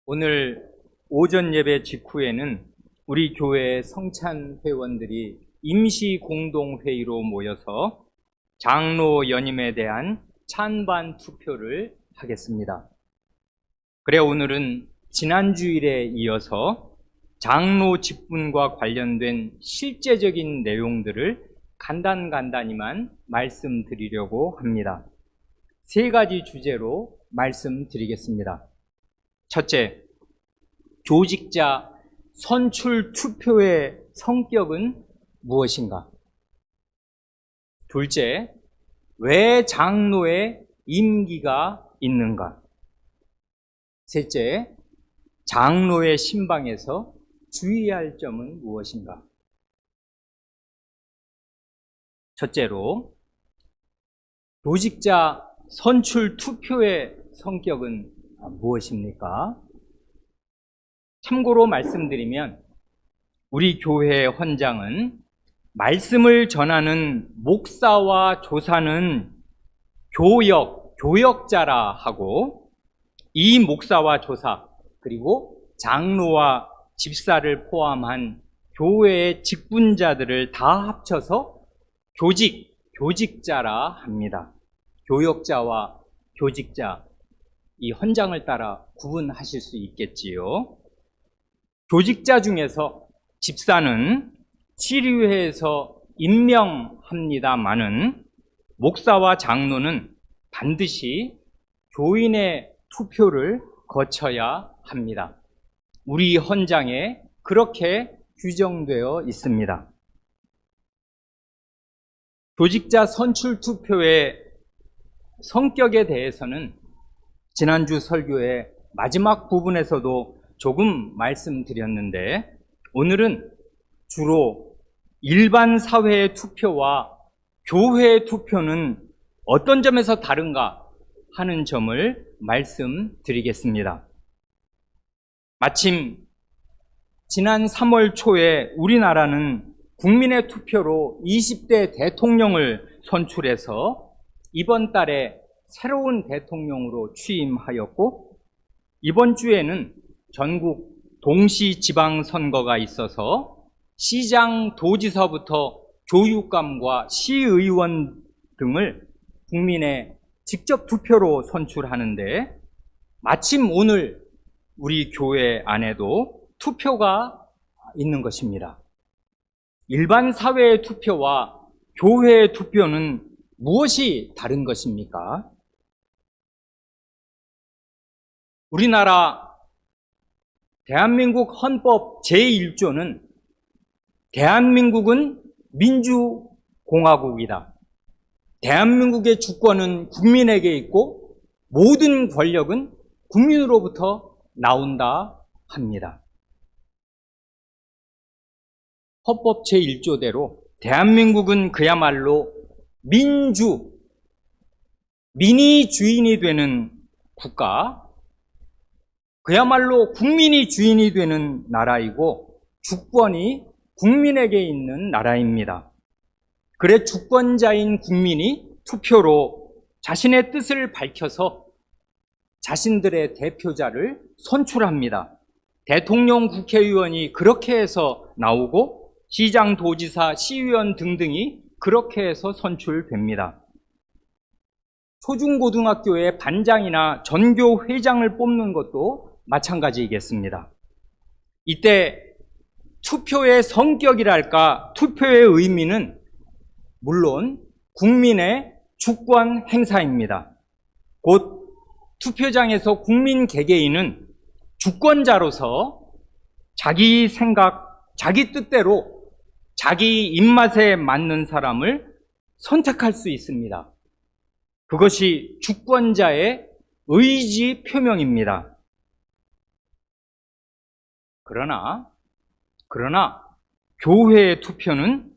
오늘 오전 예배 직후에는 우리 교회 성찬 회원들이 임시 공동회의로 모여서 장로 연임에 대한 찬반 투표를 하겠습니다. 그래 오늘은 지난 주일에 이어서 장로 직분과 관련된 실제적인 내용들을 간단히만 말씀드리려고 합니다. 세 가지 주제로 말씀드리겠습니다. 첫째, 조직자 선출 투표의 성격은 무엇인가? 둘째, 왜 장로의 임기가 있는가? 셋째, 장로의 신방에서 주의할 점은 무엇인가? 첫째로, 조직자 선출 투표의 성격은 무엇입니까? 참고로 말씀드리면 우리 교회의 헌장은 말씀을 전하는 목사와 조사는 교역자라 하고 이 목사와 조사 그리고 장로와 집사를 포함한 교회의 직분자들을 다 합쳐서 교직자라 합니다. 교역자와 교직자, 이 헌장을 따라 구분하실 수 있겠지요. 교직자 중에서 집사는 치료회에서 임명합니다마는 목사와 장로는 반드시 교인의 투표를 거쳐야 합니다. 우리 헌장에 그렇게 규정되어 있습니다. 조직자 선출 투표의 성격에 대해서는 지난주 설교의 마지막 부분에서도 조금 말씀드렸는데 오늘은 주로 일반 사회의 투표와 교회의 투표는 어떤 점에서 다른가 하는 점을 말씀드리겠습니다. 마침 지난 3월 초에 우리나라는 국민의 투표로 20대 대통령을 선출해서 이번 달에 새로운 대통령으로 취임하였고 이번 주에는 전국 동시지방선거가 있어서 시장, 도지사부터 교육감과 시의원 등을 국민의 직접 투표로 선출하는데 마침 오늘 우리 교회 안에도 투표가 있는 것입니다. 일반 사회의 투표와 교회의 투표는 무엇이 다른 것입니까? 우리나라 대한민국 헌법 제1조는 대한민국은 민주공화국이다. 대한민국의 주권은 국민에게 있고 모든 권력은 국민으로부터 나온다 합니다. 헌법 제1조대로 대한민국은 그야말로 민이 주인이 되는 국가, 그야말로 국민이 주인이 되는 나라이고 주권이 국민에게 있는 나라입니다. 그래 주권자인 국민이 투표로 자신의 뜻을 밝혀서 자신들의 대표자를 선출합니다. 대통령, 국회의원이 그렇게 해서 나오고 시장, 도지사, 시의원 등등이 그렇게 해서 선출됩니다. 초중고등학교의 반장이나 전교 회장을 뽑는 것도 마찬가지이겠습니다. 이때 투표의 성격이랄까, 투표의 의미는 물론 국민의 주권 행사입니다. 곧 투표장에서 국민 개개인은 주권자로서 자기 생각, 자기 뜻대로 자기 입맛에 맞는 사람을 선택할 수 있습니다. 그것이 주권자의 의지 표명입니다. 그러나 교회의 투표는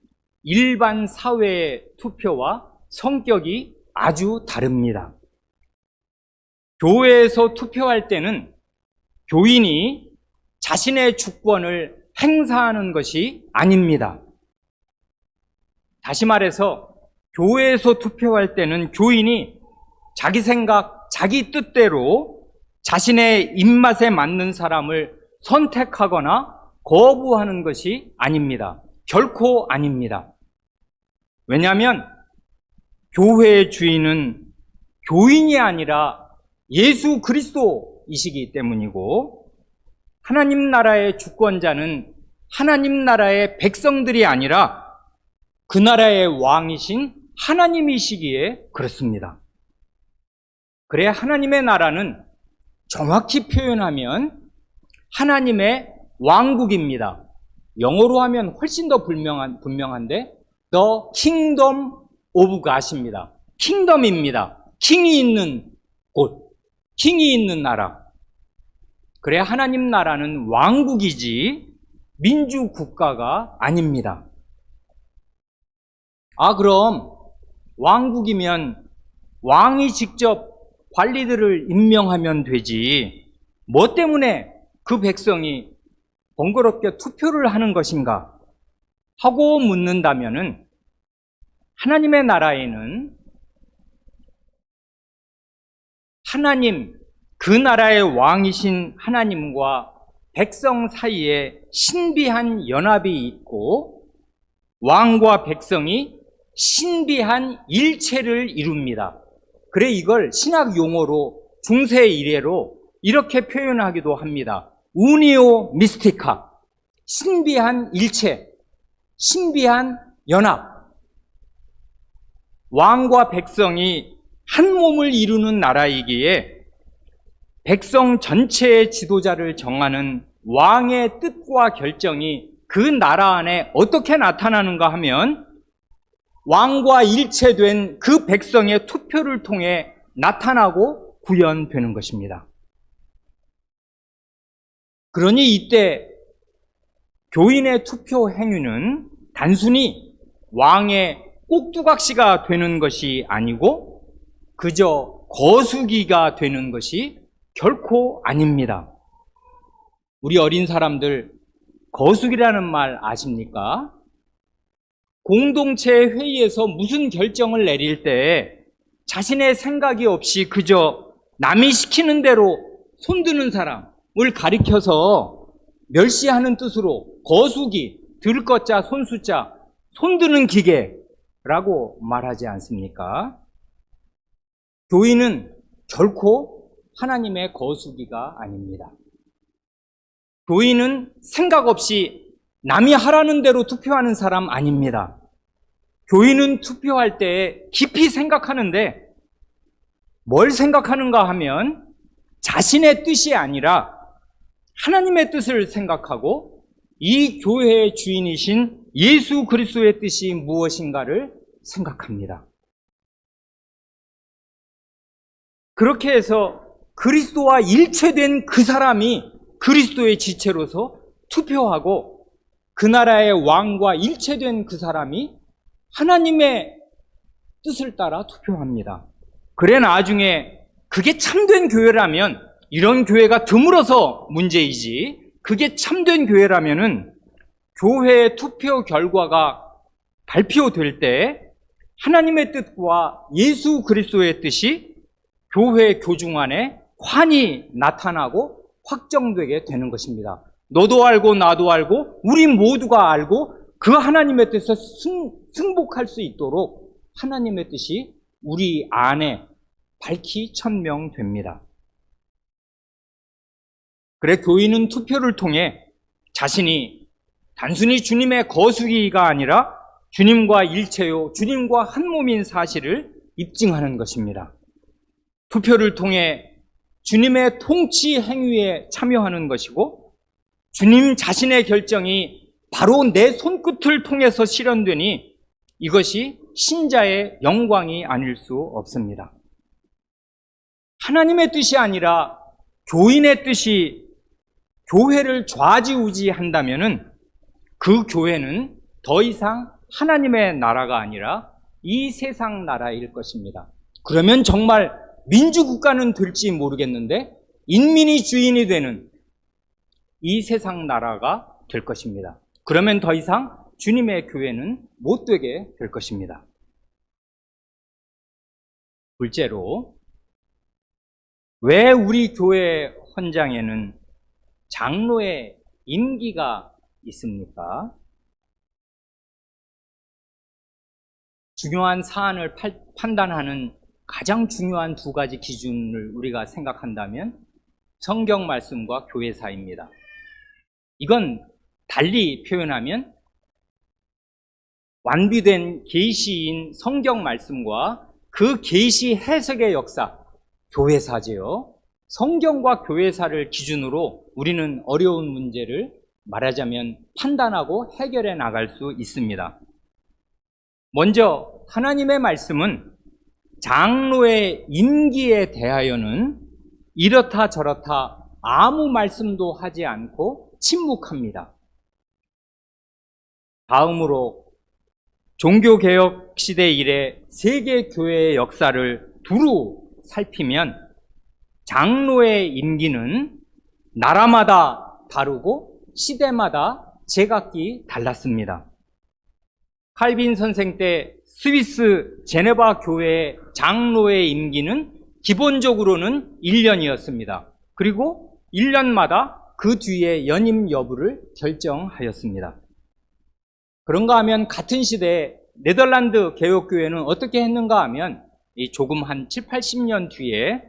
일반 사회의 투표와 성격이 아주 다릅니다. 교회에서 투표할 때는 교인이 자신의 주권을 행사하는 것이 아닙니다. 다시 말해서 교회에서 투표할 때는 교인이 자기 생각, 자기 뜻대로 자신의 입맛에 맞는 사람을 선택하거나 거부하는 것이 아닙니다. 결코 아닙니다. 왜냐하면 교회의 주인은 교인이 아니라 예수 그리스도이시기 때문이고, 하나님 나라의 주권자는 하나님 나라의 백성들이 아니라 그 나라의 왕이신 하나님이시기에 그렇습니다. 그래야 하나님의 나라는 정확히 표현하면 하나님의 왕국입니다. 영어로 하면 훨씬 더 분명한데 The Kingdom of God입니다. 킹덤입니다. 킹이 있는 곳, 킹이 있는 나라. 그래야 하나님 나라는 왕국이지 민주국가가 아닙니다. 그럼 왕국이면 왕이 직접 관리들을 임명하면 되지, 뭐 때문에 그 백성이 번거롭게 투표를 하는 것인가 하고 묻는다면은, 하나님의 나라에는 하나님, 그 나라의 왕이신 하나님과 백성 사이에 신비한 연합이 있고, 왕과 백성이 신비한 일체를 이룹니다. 그래 이걸 신학 용어로, 중세 이래로 이렇게 표현하기도 합니다. 우니오 미스티카, 신비한 일체, 신비한 연합. 왕과 백성이 한 몸을 이루는 나라이기에 백성 전체의 지도자를 정하는 왕의 뜻과 결정이 그 나라 안에 어떻게 나타나는가 하면, 왕과 일체된 그 백성의 투표를 통해 나타나고 구현되는 것입니다. 그러니 이때 교인의 투표 행위는 단순히 왕의 꼭두각시가 되는 것이 아니고 그저 거수기가 되는 것이 결코 아닙니다. 우리 어린 사람들 거수기라는 말 아십니까? 공동체 회의에서 무슨 결정을 내릴 때 자신의 생각이 없이 그저 남이 시키는 대로 손드는 사람을 가리켜서 멸시하는 뜻으로 거수기, 들 것자, 손수자, 손드는 기계라고 말하지 않습니까? 교인은 결코 하나님의 거수기가 아닙니다. 교인은 생각 없이 남이 하라는 대로 투표하는 사람 아닙니다. 교인은 투표할 때 깊이 생각하는데, 뭘 생각하는가 하면 자신의 뜻이 아니라 하나님의 뜻을 생각하고 이 교회의 주인이신 예수 그리스도의 뜻이 무엇인가를 생각합니다. 그렇게 해서 그리스도와 일체된 그 사람이 그리스도의 지체로서 투표하고, 그 나라의 왕과 일체된 그 사람이 하나님의 뜻을 따라 투표합니다. 그래 나중에 그게 참된 교회라면, 이런 교회가 드물어서 문제이지, 그게 참된 교회라면은 교회의 투표 결과가 발표될 때 하나님의 뜻과 예수 그리스도의 뜻이 교회 교중 안에 환히 나타나고 확정되게 되는 것입니다. 너도 알고 나도 알고 우리 모두가 알고 그 하나님의 뜻에 승복할 수 있도록 하나님의 뜻이 우리 안에 밝히 천명됩니다. 그래 교인은 투표를 통해 자신이 단순히 주님의 거수기가 아니라 주님과 일체요, 주님과 한 몸인 사실을 입증하는 것입니다. 투표를 통해 주님의 통치 행위에 참여하는 것이고, 주님 자신의 결정이 바로 내 손끝을 통해서 실현되니 이것이 신자의 영광이 아닐 수 없습니다. 하나님의 뜻이 아니라 교인의 뜻이 교회를 좌지우지한다면은 그 교회는 더 이상 하나님의 나라가 아니라 이 세상 나라일 것입니다. 그러면 정말 민주국가는 될지 모르겠는데 인민이 주인이 되는 이 세상 나라가 될 것입니다. 그러면 더 이상 주님의 교회는 못 되게 될 것입니다. 둘째로 왜 우리 교회 헌장에는 장로의 임기가 있습니까? 중요한 사안을 판단하는 가장 중요한 두 가지 기준을 우리가 생각한다면 성경 말씀과 교회사입니다. 이건 달리 표현하면 완비된 계시인 성경 말씀과 그 계시 해석의 역사, 교회사지요. 성경과 교회사를 기준으로 우리는 어려운 문제를 말하자면 판단하고 해결해 나갈 수 있습니다. 먼저 하나님의 말씀은 장로의 임기에 대하여는 이렇다 저렇다 아무 말씀도 하지 않고 침묵합니다. 다음으로 종교개혁 시대 이래 세계 교회의 역사를 두루 살피면 장로의 임기는 나라마다 다르고 시대마다 제각기 달랐습니다. 칼빈 선생 때 스위스 제네바 교회의 장로의 임기는 기본적으로는 1년이었습니다. 그리고 1년마다 그 뒤에 연임 여부를 결정하였습니다. 그런가 하면 같은 시대에 네덜란드 개혁교회는 어떻게 했는가 하면 조금 한 7, 80년 뒤에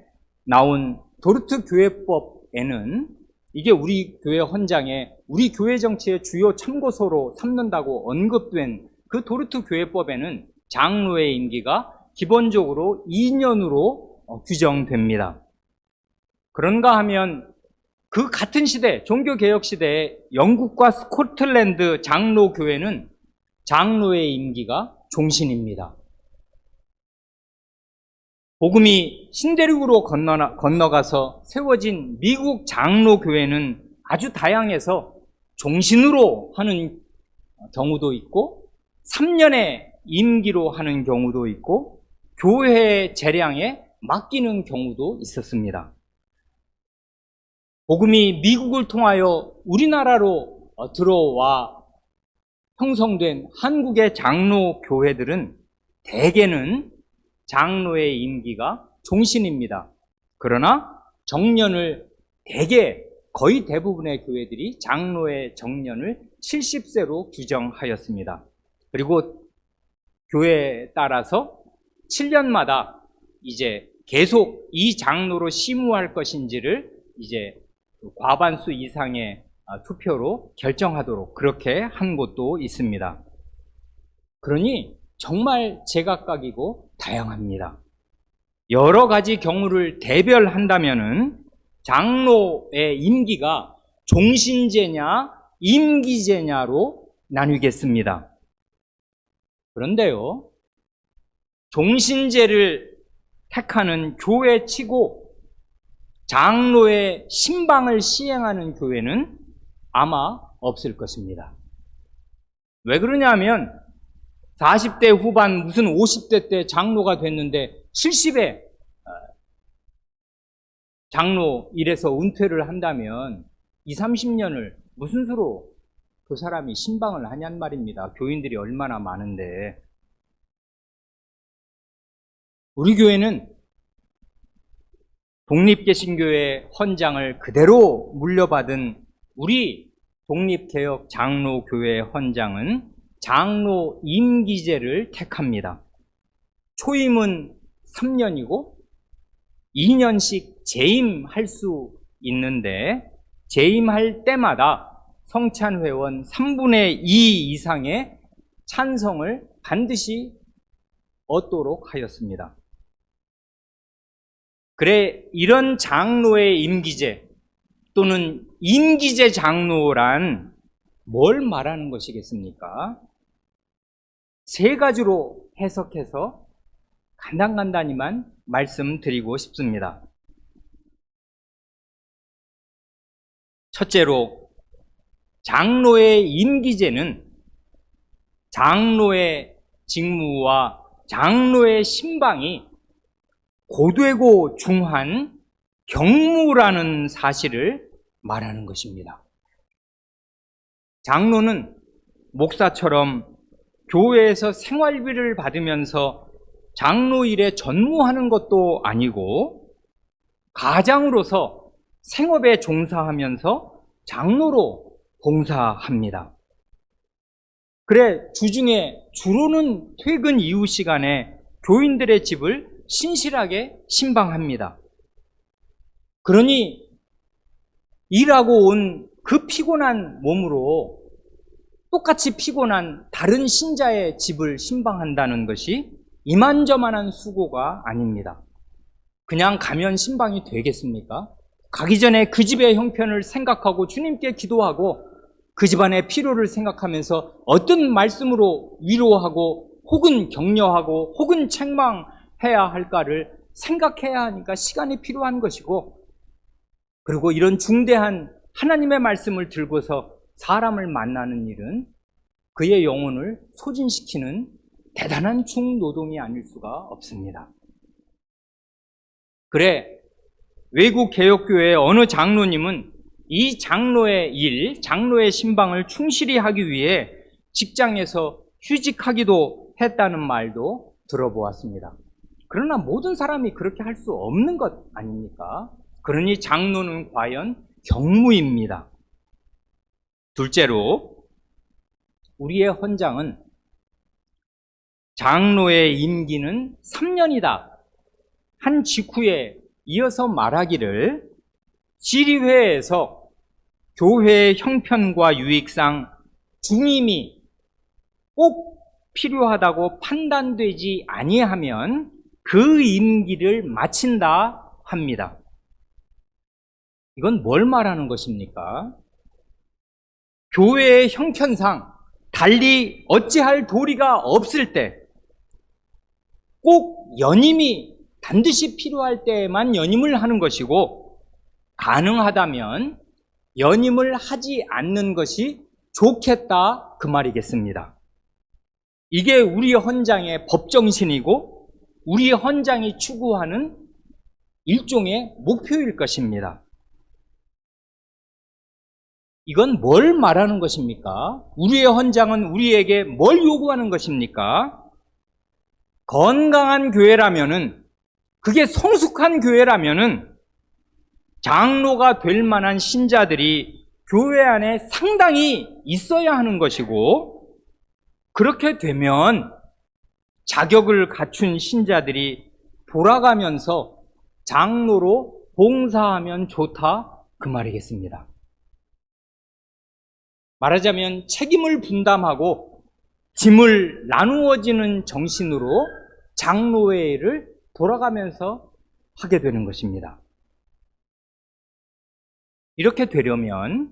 나온 도르트 교회법에는 이게 우리 교회 헌장에 우리 교회 정치의 주요 참고서로 삼는다고 언급된 그 도르트 교회법에는 장로의 임기가 기본적으로 2년으로 규정됩니다. 그런가 하면 그 같은 시대, 종교개혁 시대에 영국과 스코틀랜드 장로교회는 장로의 임기가 종신입니다. 복음이 신대륙으로 건너가서 세워진 미국 장로교회는 아주 다양해서 종신으로 하는 경우도 있고 3년의 임기로 하는 경우도 있고 교회 재량에 맡기는 경우도 있었습니다. 복음이 미국을 통하여 우리나라로 들어와 형성된 한국의 장로교회들은 대개는 장로의 임기가 종신입니다. 그러나 정년을 대개 거의 대부분의 교회들이 장로의 정년을 70세로 규정하였습니다. 그리고 교회에 따라서 7년마다 이제 계속 이 장로로 심우할 것인지를 이제 과반수 이상의 투표로 결정하도록 그렇게 한 곳도 있습니다. 그러니 정말 제각각이고 다양합니다. 여러 가지 경우를 대별한다면은 장로의 임기가 종신제냐 임기제냐로 나뉘겠습니다. 그런데요, 종신제를 택하는 교회치고 장로의 신방을 시행하는 교회는 아마 없을 것입니다. 왜 그러냐면 40대 후반 무슨 50대 때 장로가 됐는데 70에 장로 일에서 은퇴를 한다면 20, 30년을 무슨 수로 그 사람이 신방을 하냔 말입니다. 교인들이 얼마나 많은데. 우리 교회는 독립개신교회 헌장을 그대로 물려받은 우리 독립개혁 장로교회 헌장은 장로 임기제를 택합니다. 초임은 3년이고 2년씩 재임할 수 있는데 재임할 때마다 성찬회원 3분의 2 이상의 찬성을 반드시 얻도록 하였습니다. 그래, 이런 장로의 임기제 또는 임기제 장로란 뭘 말하는 것이겠습니까? 세 가지로 해석해서 간단간단히만 말씀드리고 싶습니다. 첫째로, 장로의 임기제는 장로의 직무와 장로의 신방이 고되고 중한 경무라는 사실을 말하는 것입니다. 장로는 목사처럼 교회에서 생활비를 받으면서 장로 일에 전무하는 것도 아니고 가장으로서 생업에 종사하면서 장로로 봉사합니다. 그래 주중에 주로는 퇴근 이후 시간에 교인들의 집을 신실하게 신방합니다. 그러니 일하고 온 그 피곤한 몸으로 똑같이 피곤한 다른 신자의 집을 신방한다는 것이 이만저만한 수고가 아닙니다. 그냥 가면 신방이 되겠습니까? 가기 전에 그 집의 형편을 생각하고 주님께 기도하고 그 집안의 필요를 생각하면서 어떤 말씀으로 위로하고 혹은 격려하고 혹은 책망해야 할까를 생각해야 하니까 시간이 필요한 것이고, 그리고 이런 중대한 하나님의 말씀을 들고서 사람을 만나는 일은 그의 영혼을 소진시키는 대단한 중노동이 아닐 수가 없습니다. 그래 외국 개혁교회의 어느 장로님은 이 장로의 일, 장로의 신방을 충실히 하기 위해 직장에서 휴직하기도 했다는 말도 들어보았습니다. 그러나 모든 사람이 그렇게 할 수 없는 것 아닙니까? 그러니 장로는 과연 경무입니다. 둘째로 우리의 헌장은 장로의 임기는 3년이다 한 직후에 이어서 말하기를 지리회에서 교회의 형편과 유익상 중임이 꼭 필요하다고 판단되지 아니하면 그 임기를 마친다 합니다. 이건 뭘 말하는 것입니까? 교회의 형편상 달리 어찌할 도리가 없을 때, 꼭 연임이 반드시 필요할 때에만 연임을 하는 것이고, 가능하다면 연임을 하지 않는 것이 좋겠다 그 말이겠습니다. 이게 우리 헌장의 법정신이고 우리 헌장이 추구하는 일종의 목표일 것입니다. 이건 뭘 말하는 것입니까? 우리의 헌장은 우리에게 뭘 요구하는 것입니까? 건강한 교회라면은, 그게 성숙한 교회라면은 장로가 될 만한 신자들이 교회 안에 상당히 있어야 하는 것이고, 그렇게 되면 자격을 갖춘 신자들이 돌아가면서 장로로 봉사하면 좋다 그 말이겠습니다. 말하자면 책임을 분담하고 짐을 나누어지는 정신으로 장로의 일을 돌아가면서 하게 되는 것입니다. 이렇게 되려면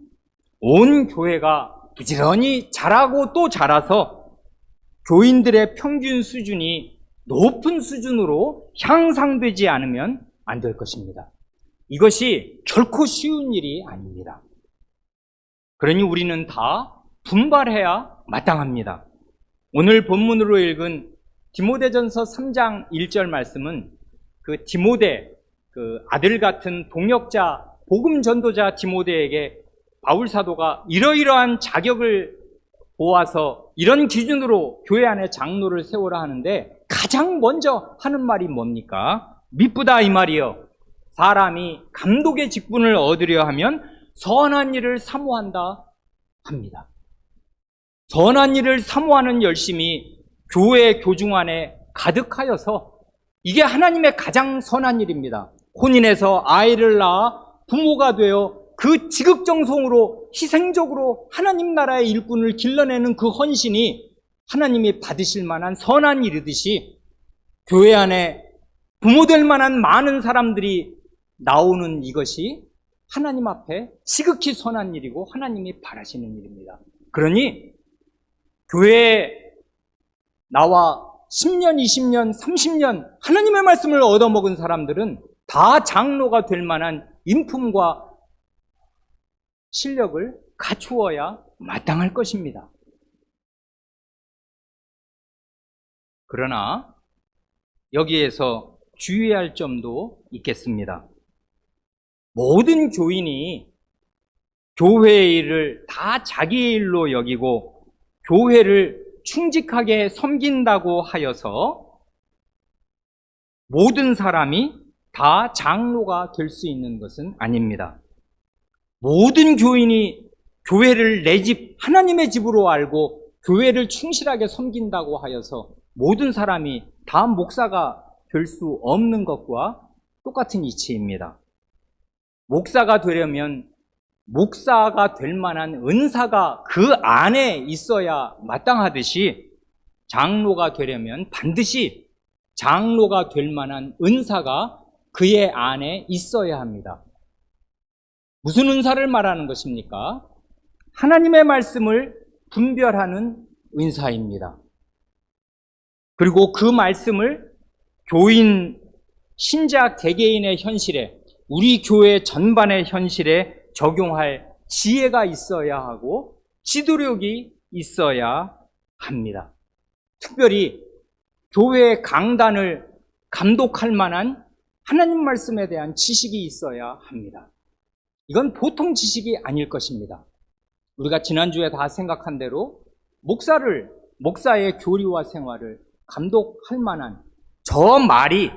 온 교회가 부지런히 자라고 또 자라서 교인들의 평균 수준이 높은 수준으로 향상되지 않으면 안 될 것입니다. 이것이 결코 쉬운 일이 아닙니다. 그러니 우리는 다 분발해야 마땅합니다. 오늘 본문으로 읽은 디모데전서 3장 1절 말씀은 그 디모데, 그 아들 같은 동역자, 복음 전도자 디모데에게 바울 사도가 이러이러한 자격을 보아서 이런 기준으로 교회 안에 장로를 세우라 하는데, 가장 먼저 하는 말이 뭡니까? 미쁘다 이 말이요. 사람이 감독의 직분을 얻으려 하면 선한 일을 사모한다 합니다. 선한 일을 사모하는 열심이 교회 교중 안에 가득하여서 이게 하나님의 가장 선한 일입니다. 혼인해서 아이를 낳아 부모가 되어 그 지극정성으로 희생적으로 하나님 나라의 일꾼을 길러내는 그 헌신이 하나님이 받으실 만한 선한 일이듯이, 교회 안에 부모 될 만한 많은 사람들이 나오는 이것이 하나님 앞에 지극히 선한 일이고 하나님이 바라시는 일입니다. 그러니 교회에 나와 10년, 20년, 30년 하나님의 말씀을 얻어먹은 사람들은 다 장로가 될 만한 인품과 실력을 갖추어야 마땅할 것입니다. 그러나 여기에서 주의해야 할 점도 있겠습니다. 모든 교인이 교회의 일을 다 자기의 일로 여기고 교회를 충직하게 섬긴다고 하여서 모든 사람이 다 장로가 될 수 있는 것은 아닙니다. 모든 교인이 교회를 내 집, 하나님의 집으로 알고 교회를 충실하게 섬긴다고 하여서 모든 사람이 다 목사가 될 수 없는 것과 똑같은 이치입니다. 목사가 되려면 목사가 될 만한 은사가 그 안에 있어야 마땅하듯이 장로가 되려면 반드시 장로가 될 만한 은사가 그의 안에 있어야 합니다. 무슨 은사를 말하는 것입니까? 하나님의 말씀을 분별하는 은사입니다. 그리고 그 말씀을 교인, 신자 개개인의 현실에, 우리 교회 전반의 현실에 적용할 지혜가 있어야 하고 지도력이 있어야 합니다. 특별히 교회 강단을 감독할 만한 하나님 말씀에 대한 지식이 있어야 합니다. 이건 보통 지식이 아닐 것입니다. 우리가 지난주에 다 생각한 대로 목사의 교리와 생활을 감독할 만한 저 말이,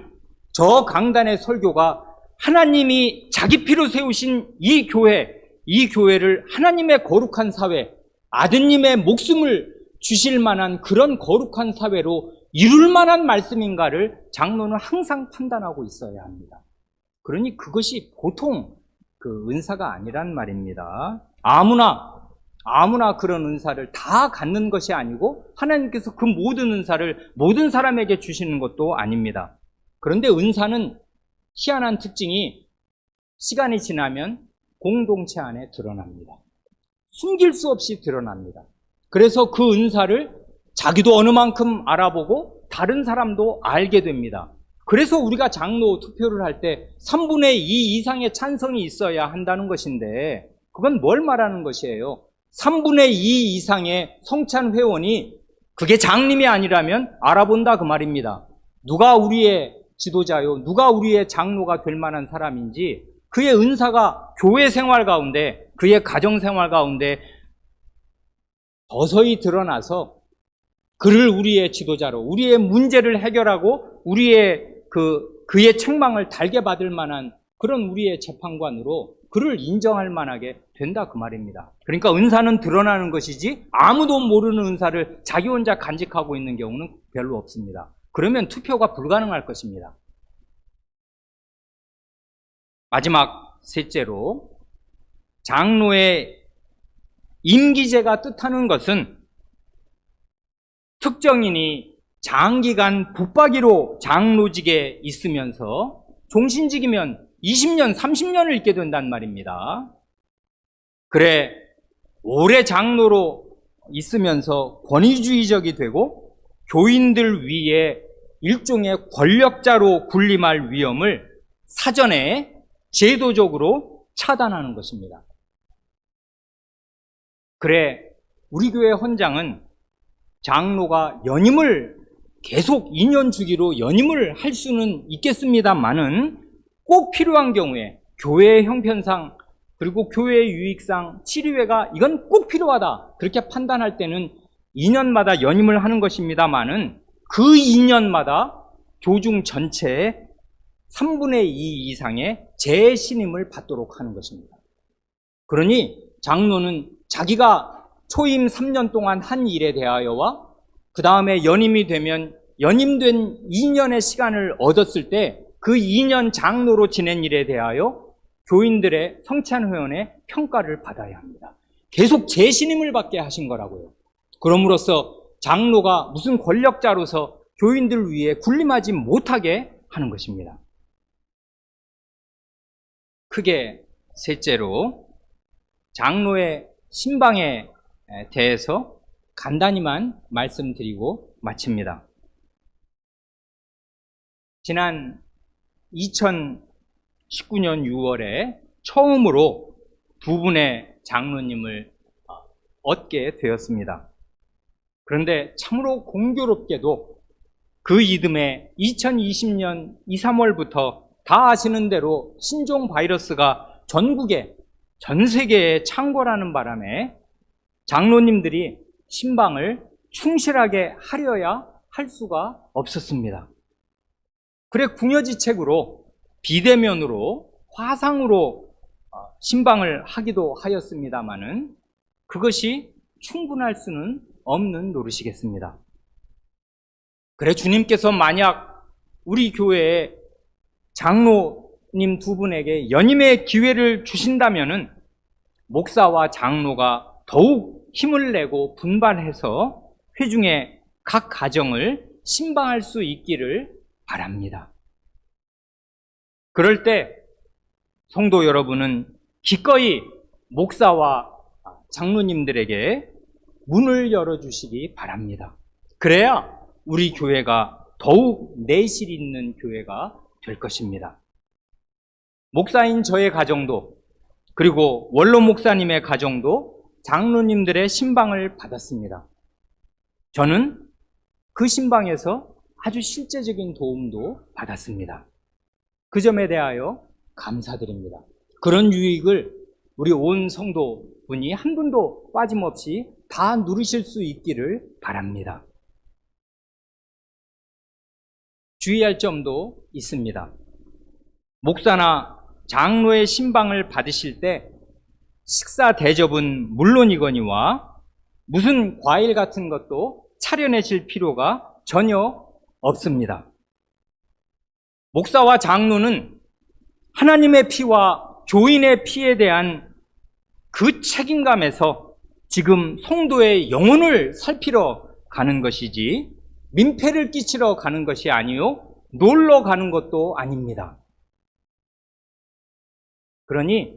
저 강단의 설교가 하나님이 자기 피로 세우신 이 교회를 하나님의 거룩한 사회, 아드님의 목숨을 주실 만한 그런 거룩한 사회로 이룰 만한 말씀인가를 장로는 항상 판단하고 있어야 합니다. 그러니 그것이 보통 그 은사가 아니란 말입니다. 아무나 그런 은사를 다 갖는 것이 아니고 하나님께서 그 모든 은사를 모든 사람에게 주시는 것도 아닙니다. 그런데 은사는 희한한 특징이 시간이 지나면 공동체 안에 드러납니다. 숨길 수 없이 드러납니다. 그래서 그 은사를 자기도 어느 만큼 알아보고 다른 사람도 알게 됩니다. 그래서 우리가 장로 투표를 할 때 3분의 2 이상의 찬성이 있어야 한다는 것인데 그건 뭘 말하는 것이에요? 3분의 2 이상의 성찬 회원이 그게 장님이 아니라면 알아본다 그 말입니다. 누가 우리의 지도자요, 누가 우리의 장로가 될 만한 사람인지 그의 은사가 교회 생활 가운데, 그의 가정 생활 가운데 서서히 드러나서 그를 우리의 지도자로, 우리의 문제를 해결하고 그의 책망을 달게 받을 만한 그런 우리의 재판관으로 그를 인정할 만하게 된다 그 말입니다. 그러니까 은사는 드러나는 것이지 아무도 모르는 은사를 자기 혼자 간직하고 있는 경우는 별로 없습니다. 그러면 투표가 불가능할 것입니다. 마지막 셋째로, 장로의 임기제가 뜻하는 것은 특정인이 장기간 붙박이로 장로직에 있으면서 종신직이면 20년, 30년을 있게 된단 말입니다. 그래, 오래 장로로 있으면서 권위주의적이 되고 교인들 위에 일종의 권력자로 군림할 위험을 사전에 제도적으로 차단하는 것입니다. 그래, 우리 교회 헌장은 장로가 연임을 계속 2년 주기로 연임을 할 수는 있겠습니다만은 꼭 필요한 경우에 교회의 형편상 그리고 교회의 유익상 치료회가 이건 꼭 필요하다 그렇게 판단할 때는 2년마다 연임을 하는 것입니다만은 그 2년마다 교중 전체의 3분의 2 이상의 재신임을 받도록 하는 것입니다. 그러니 장로는 자기가 초임 3년 동안 한 일에 대하여와 그 다음에 연임이 되면 연임된 2년의 시간을 얻었을 때 그 2년 장로로 지낸 일에 대하여 교인들의 성찬회원의 평가를 받아야 합니다. 계속 재신임을 받게 하신 거라고요. 그럼으로써 장로가 무슨 권력자로서 교인들 위에 군림하지 못하게 하는 것입니다. 크게 셋째로, 장로의 신방에 대해서 간단히만 말씀드리고 마칩니다. 지난 2019년 6월에 처음으로 두 분의 장로님을 얻게 되었습니다. 그런데 참으로 공교롭게도 그 이듬해 2020년 2, 3월부터 다 아시는 대로 신종 바이러스가 전 세계에 창궐하는 바람에 장로님들이 신방을 충실하게 하려야 할 수가 없었습니다. 그래 궁여지책으로 비대면으로 화상으로 신방을 하기도 하였습니다마는 그것이 충분할 수는 없는 노릇이겠습니다. 그래, 주님께서 만약 우리 교회에 장로님 두 분에게 연임의 기회를 주신다면은 목사와 장로가 더욱 힘을 내고 분발해서 회중의 각 가정을 신방할 수 있기를 바랍니다. 그럴 때 성도 여러분은 기꺼이 목사와 장로님들에게 문을 열어주시기 바랍니다. 그래야 우리 교회가 더욱 내실 있는 교회가 될 것입니다. 목사인 저의 가정도, 그리고 원로 목사님의 가정도 장로님들의 신방을 받았습니다. 저는 그 신방에서 아주 실제적인 도움도 받았습니다. 그 점에 대하여 감사드립니다. 그런 유익을 우리 온 성도분이 한 분도 빠짐없이 다 누리실 수 있기를 바랍니다. 주의할 점도 있습니다. 목사나 장로의 신방을 받으실 때 식사 대접은 물론이거니와 무슨 과일 같은 것도 차려내실 필요가 전혀 없습니다. 목사와 장로는 하나님의 피와 교인의 피에 대한 그 책임감에서 지금 성도의 영혼을 살피러 가는 것이지 민폐를 끼치러 가는 것이 아니요 놀러 가는 것도 아닙니다. 그러니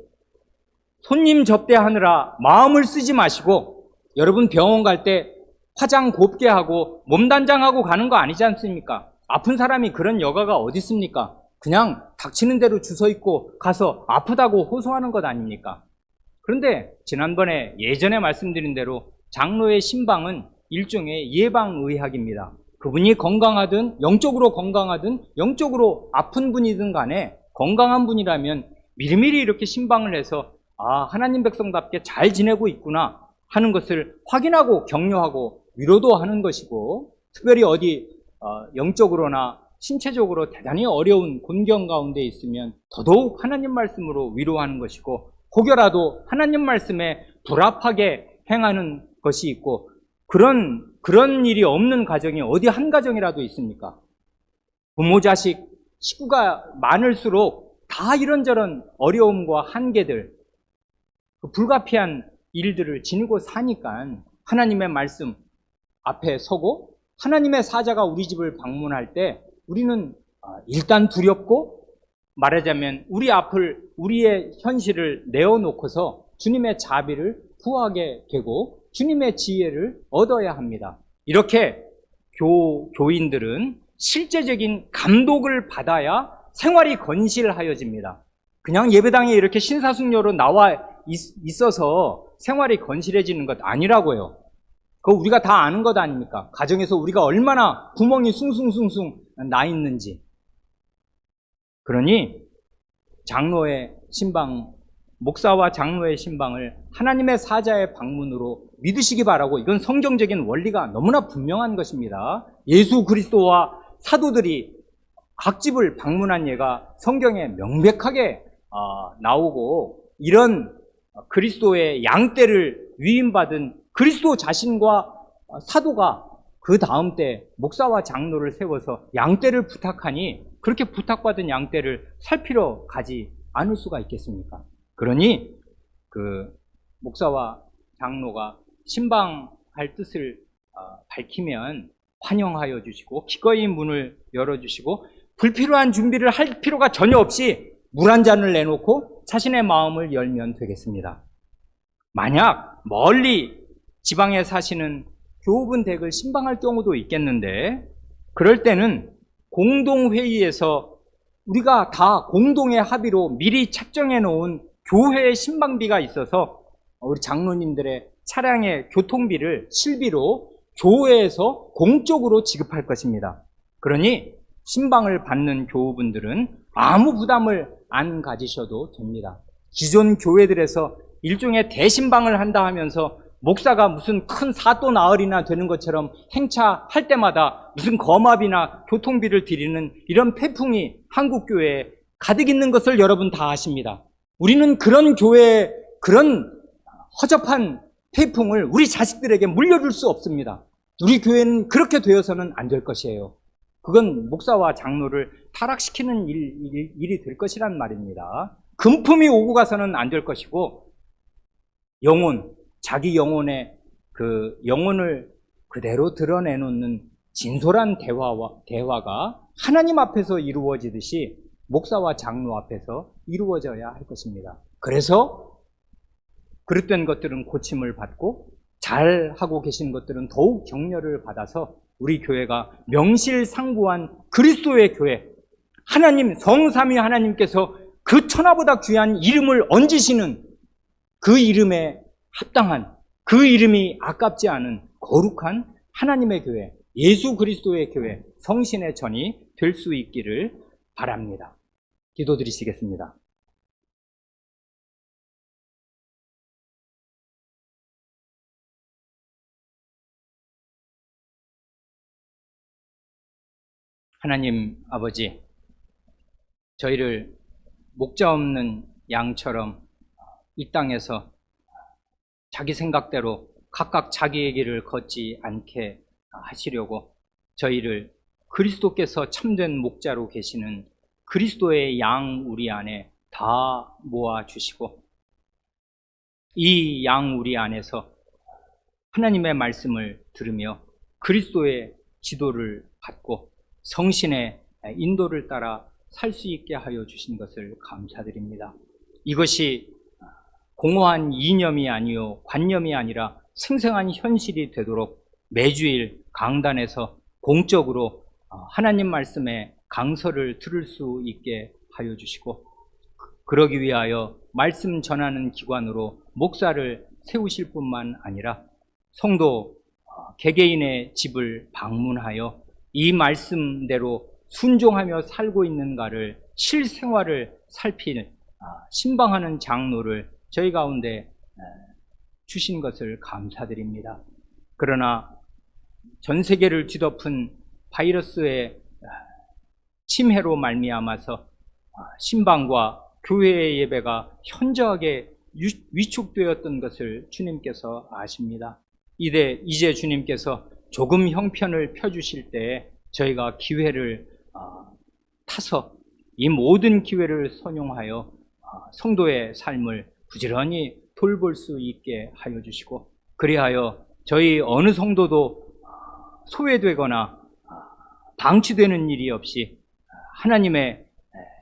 손님 접대하느라 마음을 쓰지 마시고 여러분 병원 갈 때 화장 곱게 하고 몸단장하고 가는 거 아니지 않습니까? 아픈 사람이 그런 여가가 어디 있습니까? 그냥 닥치는 대로 주서 있고 가서 아프다고 호소하는 것 아닙니까? 그런데 지난번에 예전에 말씀드린 대로 장로의 신방은 일종의 예방의학입니다. 그분이 건강하든 영적으로 건강하든 영적으로 아픈 분이든 간에 건강한 분이라면 미리미리 이렇게 신방을 해서 하나님 백성답게 잘 지내고 있구나 하는 것을 확인하고 격려하고 위로도 하는 것이고, 특별히 어디 영적으로나 신체적으로 대단히 어려운 곤경 가운데 있으면 더더욱 하나님 말씀으로 위로하는 것이고, 혹여라도 하나님 말씀에 불합하게 행하는 것이 있고, 그런 일이 없는 가정이 어디 한 가정이라도 있습니까? 부모, 자식, 식구가 많을수록 다 이런저런 어려움과 한계들, 불가피한 일들을 지니고 사니까 하나님의 말씀 앞에 서고 하나님의 사자가 우리 집을 방문할 때 우리는 일단 두렵고, 말하자면 우리의 현실을 내어놓고서 주님의 자비를 구하게 되고 주님의 지혜를 얻어야 합니다. 이렇게 교인들은 실제적인 감독을 받아야 생활이 건실하여집니다. 그냥 예배당에 이렇게 신사숙녀로 나와 있어서 생활이 건실해지는 것 아니라고요. 그거 우리가 다 아는 것 아닙니까? 가정에서 우리가 얼마나 구멍이 숭숭숭숭 나 있는지. 그러니 장로의 신방, 목사와 장로의 신방을 하나님의 사자의 방문으로 믿으시기 바라고, 이건 성경적인 원리가 너무나 분명한 것입니다. 예수 그리스도와 사도들이 각 집을 방문한 예가 성경에 명백하게 나오고, 이런 그리스도의 양떼를 위임받은 그리스도 자신과 사도가 그 다음 때 목사와 장로를 세워서 양떼를 부탁하니 그렇게 부탁받은 양떼를 살피러 가지 않을 수가 있겠습니까? 그러니 그 목사와 장로가 신방할 뜻을 밝히면 환영하여 주시고 기꺼이 문을 열어주시고, 불필요한 준비를 할 필요가 전혀 없이 물 한 잔을 내놓고 자신의 마음을 열면 되겠습니다. 만약 멀리 지방에 사시는 교우분 댁을 신방할 경우도 있겠는데, 그럴 때는 공동회의에서 우리가 다 공동의 합의로 미리 책정해 놓은 교회의 신방비가 있어서 우리 장로님들의 차량의 교통비를 실비로 교회에서 공적으로 지급할 것입니다. 그러니 신방을 받는 교우분들은 아무 부담을 안 가지셔도 됩니다. 기존 교회들에서 일종의 대신방을 한다 하면서 목사가 무슨 큰 사또 나흘이나 되는 것처럼 행차할 때마다 무슨 거마비나 교통비를 드리는 이런 태풍이 한국교회에 가득 있는 것을 여러분 다 아십니다. 우리는 그런 교회, 그런 허접한 태풍을 우리 자식들에게 물려줄 수 없습니다. 우리 교회는 그렇게 되어서는 안 될 것이에요. 그건 목사와 장로를 타락시키는 일이 될 것이란 말입니다. 금품이 오고 가서는 안 될 것이고, 영혼, 자기 영혼의 그 영혼을 그대로 드러내놓는 진솔한 대화가 하나님 앞에서 이루어지듯이 목사와 장로 앞에서 이루어져야 할 것입니다. 그래서 그릇된 것들은 고침을 받고 잘하고 계신 것들은 더욱 격려를 받아서 우리 교회가 명실상부한 그리스도의 교회, 하나님, 성삼위 하나님께서 그 천하보다 귀한 이름을 얹으시는 그 이름에 합당한, 그 이름이 아깝지 않은 거룩한 하나님의 교회, 예수 그리스도의 교회, 성신의 전이 될 수 있기를 바랍니다. 기도드리시겠습니다. 하나님 아버지, 저희를 목자 없는 양처럼 이 땅에서 자기 생각대로 각각 자기의 길을 걷지 않게 하시려고 저희를 그리스도께서 참된 목자로 계시는 그리스도의 양 우리 안에 다 모아주시고, 이 양 우리 안에서 하나님의 말씀을 들으며 그리스도의 지도를 받고 성신의 인도를 따라 살 수 있게 하여 주신 것을 감사드립니다. 이것이 공허한 이념이 아니요 관념이 아니라 생생한 현실이 되도록 매주일 강단에서 공적으로 하나님 말씀의 강서를 들을 수 있게 하여 주시고, 그러기 위하여 말씀 전하는 기관으로 목사를 세우실 뿐만 아니라 성도 개개인의 집을 방문하여 이 말씀대로 순종하며 살고 있는가를 실생활을 살필 신방하는 장로를 저희 가운데 주신 것을 감사드립니다. 그러나 전 세계를 뒤덮은 바이러스의 침해로 말미암아서 신방과 교회의 예배가 현저하게 위축되었던 것을 주님께서 아십니다. 이제 주님께서 조금 형편을 펴주실 때에 저희가 기회를 타서 이 모든 기회를 선용하여 성도의 삶을 부지런히 돌볼 수 있게 하여 주시고, 그리하여 저희 어느 성도도 소외되거나 방치되는 일이 없이 하나님의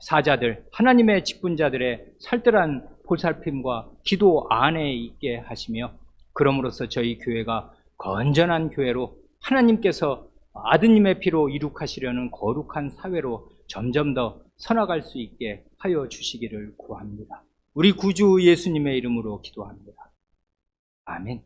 사자들, 하나님의 직분자들의 살뜰한 보살핌과 기도 안에 있게 하시며, 그럼으로써 저희 교회가 건전한 교회로 하나님께서 아드님의 피로 이룩하시려는 거룩한 사회로 점점 더 서나갈 수 있게 하여 주시기를 구합니다. 우리 구주 예수님의 이름으로 기도합니다. 아멘.